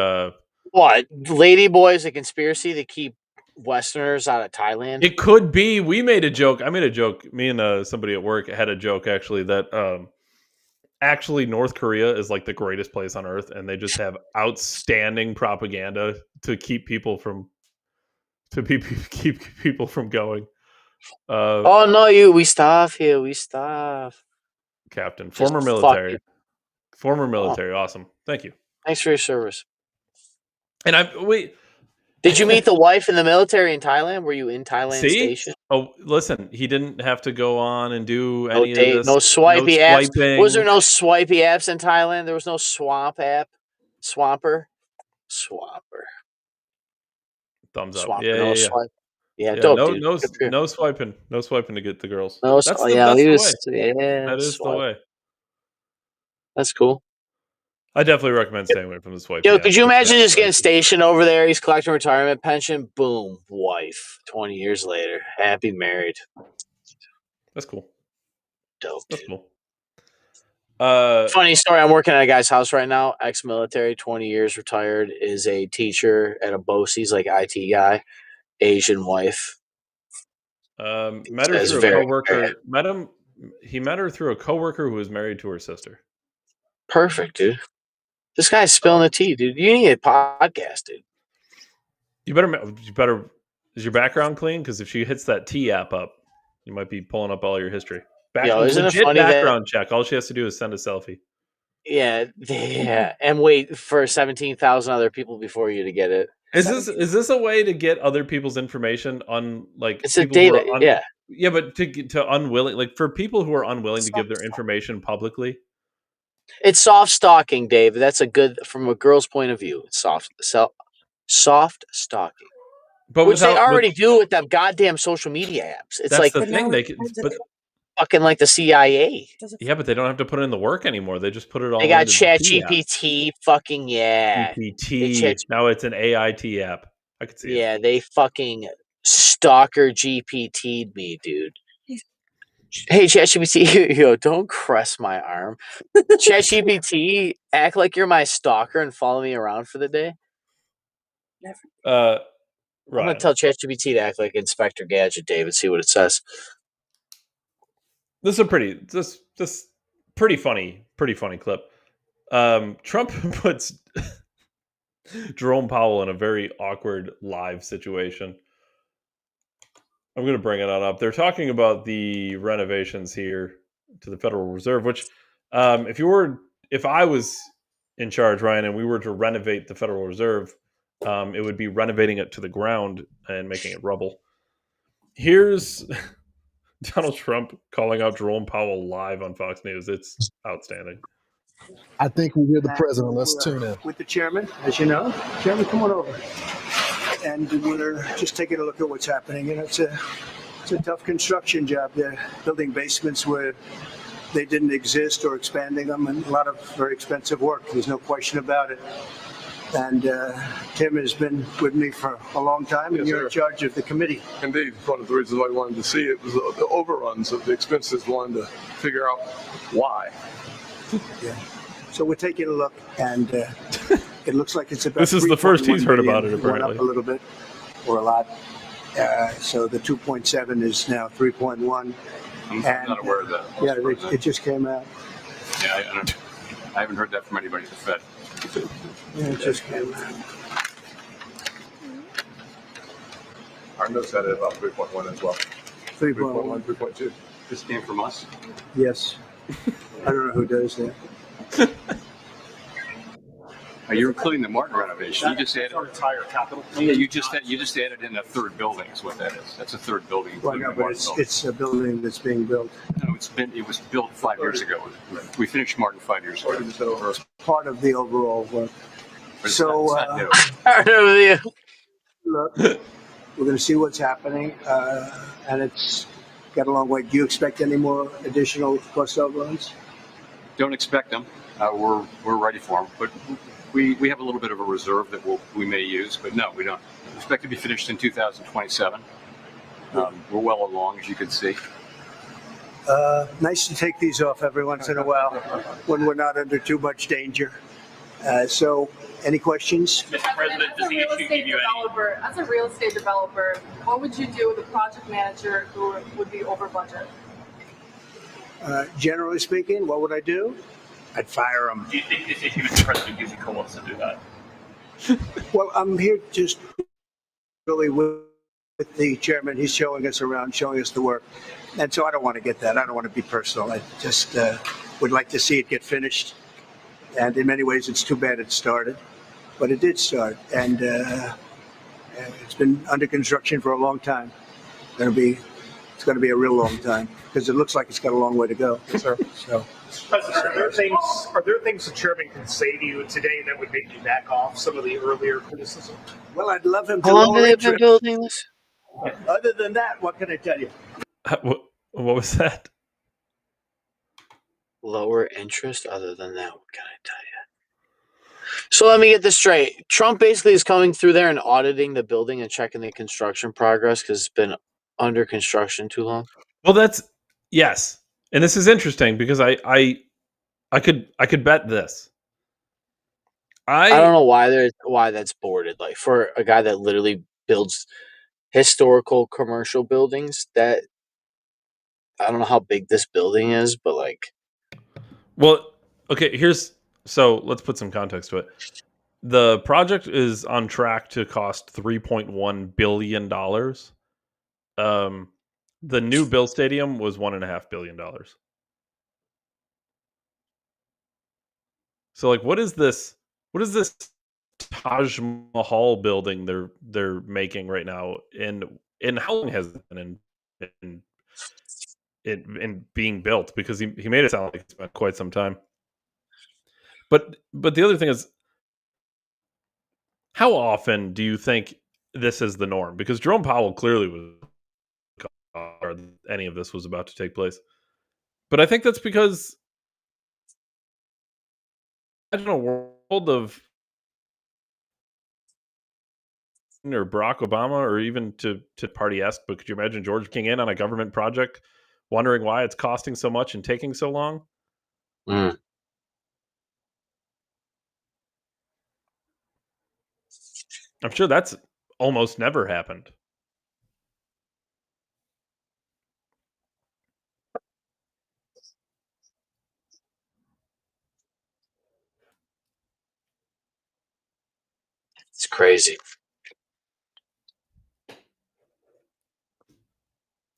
what? Ladyboys, a conspiracy to keep Westerners out of Thailand? It could be. We made a joke. I made a joke. Me and somebody at work had a joke actually that actually North Korea is like the greatest place on earth, and they just have outstanding propaganda to keep people from keep people from going. Oh no, we starve here. We starve. Captain, Just former military. Awesome. Thank you. Thanks for your service. And Did you meet the wife in the military in Thailand? Were you in Thailand station? Oh, listen, he didn't have to go on and do any of this. No swipey apps. Swiping. Was there no swipey apps in Thailand? There was no swamp app. Swamper. Thumbs up. Swamper, Swipe. Yeah, dope, dude. No swiping. No swiping to get the girls. That's the way. That is the way. That's cool. I definitely recommend staying away from the swipe. Yo, could you imagine just getting stationed over there? He's collecting retirement pension. Boom, wife. 20 years later, happy married. That's cool. Dope. That's cool. Funny story. I'm working at a guy's house right now. Ex-military, 20 years retired. Is a teacher at a BOCES, like IT guy. Asian wife. Met her through a coworker. He met her through a coworker who was married to her sister. Perfect, dude. This guy's spilling the tea, dude. You need a podcast, dude. You better. Is your background clean? Because if she hits that T app up, you might be pulling up all your history. Isn't it funny background check. All she has to do is send a selfie. Yeah, and wait for 17,000 other people before you to get it. Is this a way to get other people's information on like? It's a data. Yeah, but to unwilling, like for people who are unwilling to give their information publicly. It's soft stalking, Dave. That's from a girl's point of view. It's soft stalking. But which they already do with them goddamn social media apps. It's like the thing. Fucking like the CIA. Yeah, but they don't have to put in the work anymore. They just put it all. They got ChatGPT. Fucking yeah. GPT. Now it's an AIT app. I could see it. Yeah, they fucking stalker GPT'd me, dude. Hey, ChatGPT, yo, don't caress my arm. ChatGPT, act like you're my stalker and follow me around for the day. Right. I'm gonna tell ChatGPT to act like Inspector Gadget, Dave, and see what it says. This is a pretty funny clip. Trump puts Jerome Powell in a very awkward live situation. I'm going to bring it on up. They're talking about the renovations here to the Federal Reserve, which if I was in charge, Ryan, and we were to renovate the Federal Reserve, it would be renovating it to the ground and making it rubble. Here's Donald Trump calling out Jerome Powell live on Fox News. It's outstanding. I think we hear the president. Let's tune in. With the chairman, as you know. Chairman, come on over. And we're just taking a look at what's happening. And it's a tough construction job. They're building basements where they didn't exist or expanding them, and a lot of very expensive work. There's no question about it. And Tim has been with me for a long time, and you're in charge of the committee. Indeed. One of the reasons I wanted to see it was the overruns of the expenses, wanted to figure out why. Yeah. So we're taking a look, and it looks like it's about. This is the first he's heard about it, apparently. Went up a little bit, or a lot. So the 2.7 is now 3.1. I'm not aware of that. Yeah, it just came out. Yeah, I haven't heard that from anybody at the Fed. Yeah, it just came. Our notes had it about 3.1 as well. 3.1, 3.2. This came from us. Yes. I don't know who does that. You're including the Martin renovation. You just added our entire capital. Yeah, you just added in a third building. Is what that is. That's a third building. Well, no, but it's a building that's being built. No, it was built 5 years ago. We finished Martin 5 years ago. It's part of the overall work. So look, we're going to see what's happening, and it's got a long way. Do you expect any more additional cost overruns? Don't expect them. We're ready for them, but we have a little bit of a reserve that we may use, but no, we don't. We expect to be finished in 2027. We're well along, as you can see. Nice to take these off every once in a while when we're not under too much danger. So, any questions? Mr. President, does the issue give you any? As a real estate developer, what would you do with a project manager who would be over budget? Generally speaking, what would I do? I'd fire them. Do you think this issue, Mr. President, gives you cause to do that? Well, I'm here just really with the chairman. He's showing us around, showing us the work. And so I don't want to get that. I don't want to be personal. I just would like to see it get finished. And in many ways, it's too bad it started. But it did start. And it's been under construction for a long time. It's going to be a real long time because it looks like it's got a long way to go. Sir. So. President, are there things the chairman can say to you today that would make you back off some of the earlier criticism? Well, I'd love him to. How long have they been building this? Other than that, what can I tell you? What was that? Lower interest. Other than that, what can I tell you? So let me get this straight. Trump basically is coming through there and auditing the building and checking the construction progress because it's been under construction too long. Well, yes. And this is interesting because I could bet this. I don't know why that's boarded. Like for a guy that literally builds historical commercial buildings, that I don't know how big this building is, but like. Well, okay. So let's put some context to it. The project is on track to cost $3.1 billion. The new Bill Stadium was $1.5 billion. So, like, what is this Taj Mahal building they're making right now? And how long has it been in being built? Because he made it sound like it's been quite some time. But the other thing is, how often do you think this is the norm? Because Jerome Powell clearly was. Or any of this was about to take place. But I think that's because imagine a world of or Barack Obama or even to party-esque, but could you imagine George King in on a government project wondering why it's costing so much and taking so long? Mm. I'm sure that's almost never happened. It's crazy.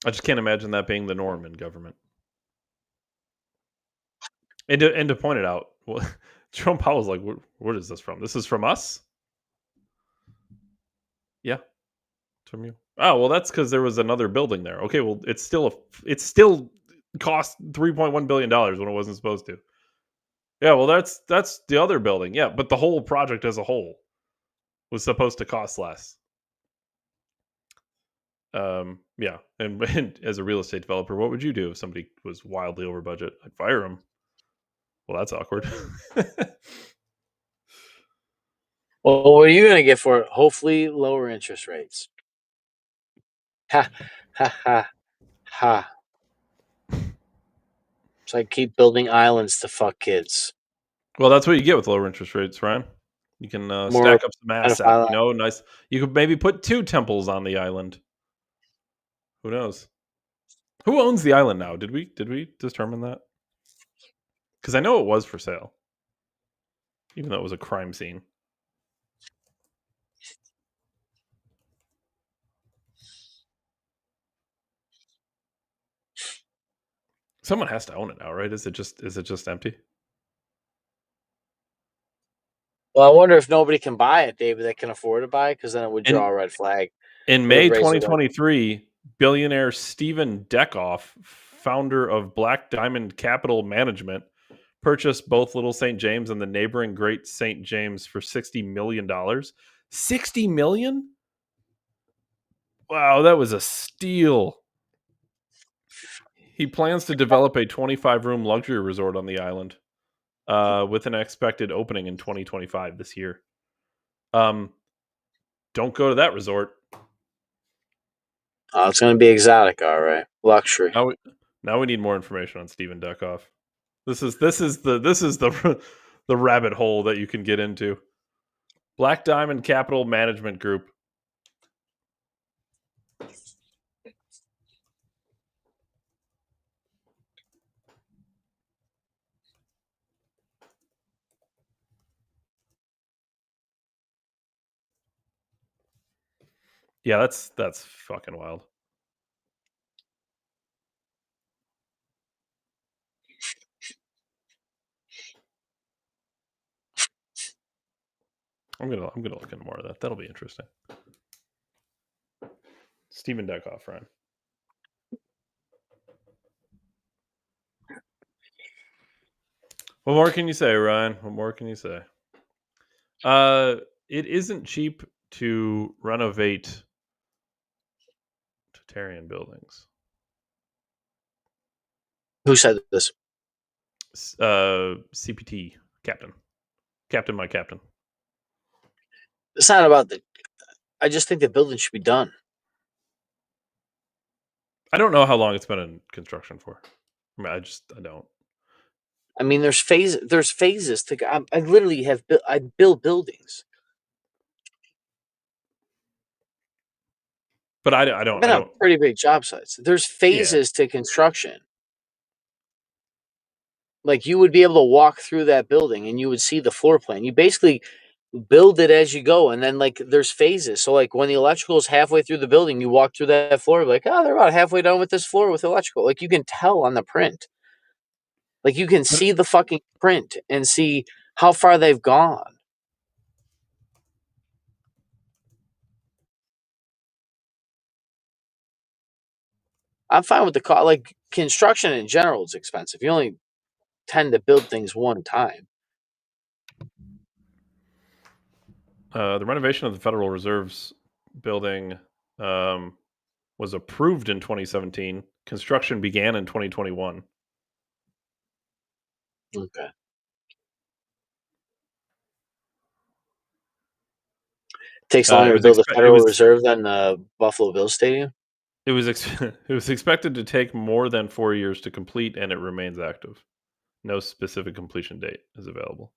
I just can't imagine that being the norm in government. And to point it out, well, Jerome Powell's like, "What is this from? This is from us." Yeah, it's from you. Oh well, that's because there was another building there. Okay, well, it still cost $3.1 billion when it wasn't supposed to. Yeah, well, that's the other building. Yeah, but the whole project as a whole was supposed to cost less. Yeah, and as a real estate developer, what would you do if somebody was wildly over budget? I'd fire them. Well, that's awkward. Well, what are you going to get for it? Hopefully lower interest rates. Ha, ha, ha, ha. So I keep building islands to fuck kids. Well, that's what you get with lower interest rates, Ryan. You can stack up some assets, nice. You could maybe put 2 temples on the island. Who knows? Who owns the island now? Did we determine that? Because I know it was for sale. even though it was a crime scene. Someone has to own it now, right? Is it just empty? Well, I wonder if nobody can buy it, David, that can afford to buy it, because then it would draw a red flag. In May 2023, billionaire Stephen Deckoff, founder of Black Diamond Capital Management, purchased both Little St. James and the neighboring Great St. James for $60 million. $60 million? Wow, that was a steal. He plans to develop a 25-room luxury resort on the island, with an expected opening in 2025 this year. Don't go to that resort. Oh, it's going to be exotic, all right. Luxury. Now we need more information on Stephen Deckoff. This is the rabbit hole that you can get into. Black Diamond Capital Management Group. Yeah, that's fucking wild. I'm gonna look into more of that. That'll be interesting. Stephen Deckoff, Ryan. What more can you say, Ryan? What more can you say? It isn't cheap to renovate totalitarian buildings. Who said this? CPT captain. My captain. It's not about the. I just think the building should be done. I don't know how long it's been in construction for. I mean, I don't. I mean, there's phases to. I literally I build buildings. But I don't. I've been on pretty big job sites. There's phases to construction. Like, you would be able to walk through that building and you would see the floor plan. You basically build it as you go, and then like there's phases. So like when the electrical is halfway through the building, you walk through that floor, like, oh, they're about halfway done with this floor with electrical. Like, you can tell on the print. Like, you can see the fucking print and see how far they've gone. I'm fine with the cost. Like, construction in general is expensive. You only tend to build things one time. The renovation of the Federal Reserve's building was approved in 2017. Construction began in 2021. Okay. Takes longer to build the Federal Reserve than the Buffalo Bills Stadium? It was it was expected to take more than 4 years to complete, and it remains active. No specific completion date is available.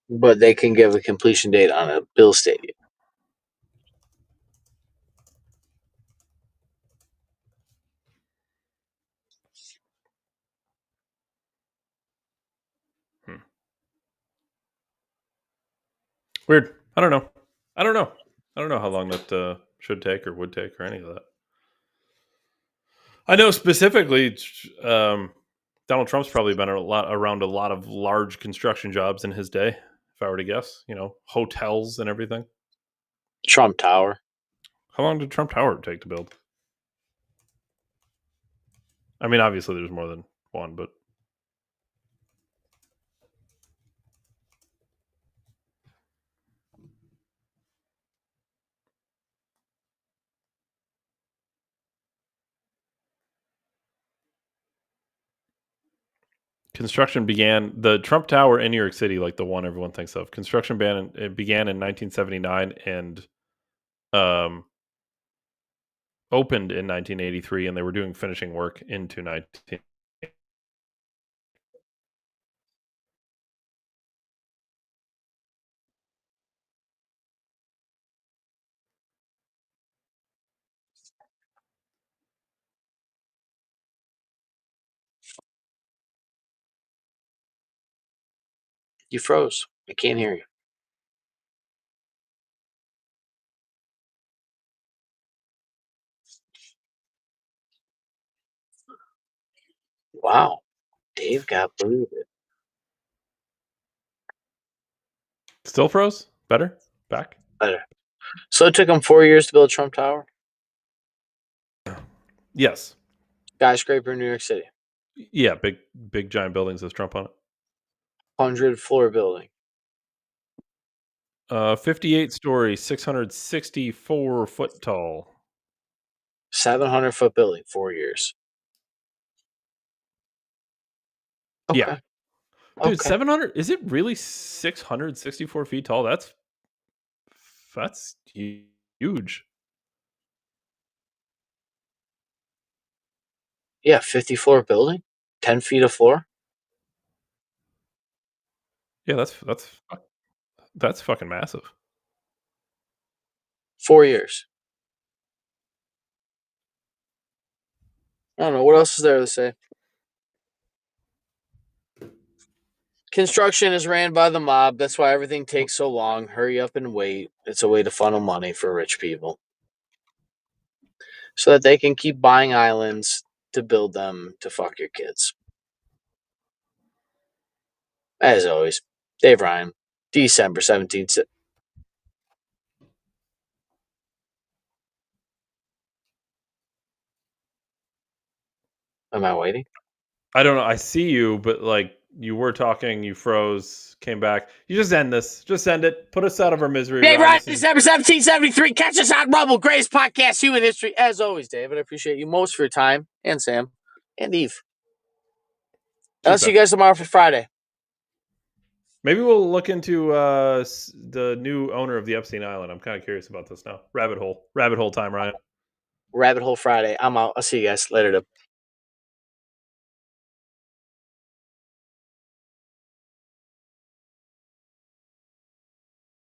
But they can give a completion date on a Bills Stadium. Weird. I don't know. I don't know how long that should take or would take or any of that. I know specifically, Donald Trump's probably been around a lot of large construction jobs in his day, if I were to guess. You know, hotels and everything. Trump Tower. How long did Trump Tower take to build? I mean, obviously there's more than one, but construction began, the Trump Tower in New York City, like the one everyone thinks of. Construction began in 1979 and opened in 1983, and they were doing finishing work into 19. You froze. I can't hear you. Wow. Dave got booted. Still froze? Better? Back? Better. So it took him 4 years to build Trump Tower? Yes. Skyscraper in New York City. Yeah, big giant buildings with Trump on it. 100-floor building. 58 story, 664 foot tall. 700-foot building, 4 years. Okay. Yeah. Dude, Okay. 700, is it really 664 feet tall? That's huge. Yeah, 50-floor building, 10 feet of floor. Yeah, that's fucking massive. 4 years. I don't know. What else is there to say? Construction is ran by the mob. That's why everything takes so long. Hurry up and wait. It's a way to funnel money for rich people so that they can keep buying islands to build them to fuck your kids. As always, Dave Ryan, December 17th. Am I waiting? I don't know. I see you, but like you were talking, you froze, came back. You just end this. Just end it. Put us out of our misery. Dave Ryan. Ryan, December 1773. Catch us on Rumble. Greatest podcast, human history. As always, David, I appreciate you most for your time. And Sam. And Eve. I'll see you guys tomorrow for Friday. Maybe we'll look into the new owner of the Epstein Island. I'm kind of curious about this now. Rabbit hole time, Ryan. Rabbit Hole Friday. I'm out. I'll see you guys later.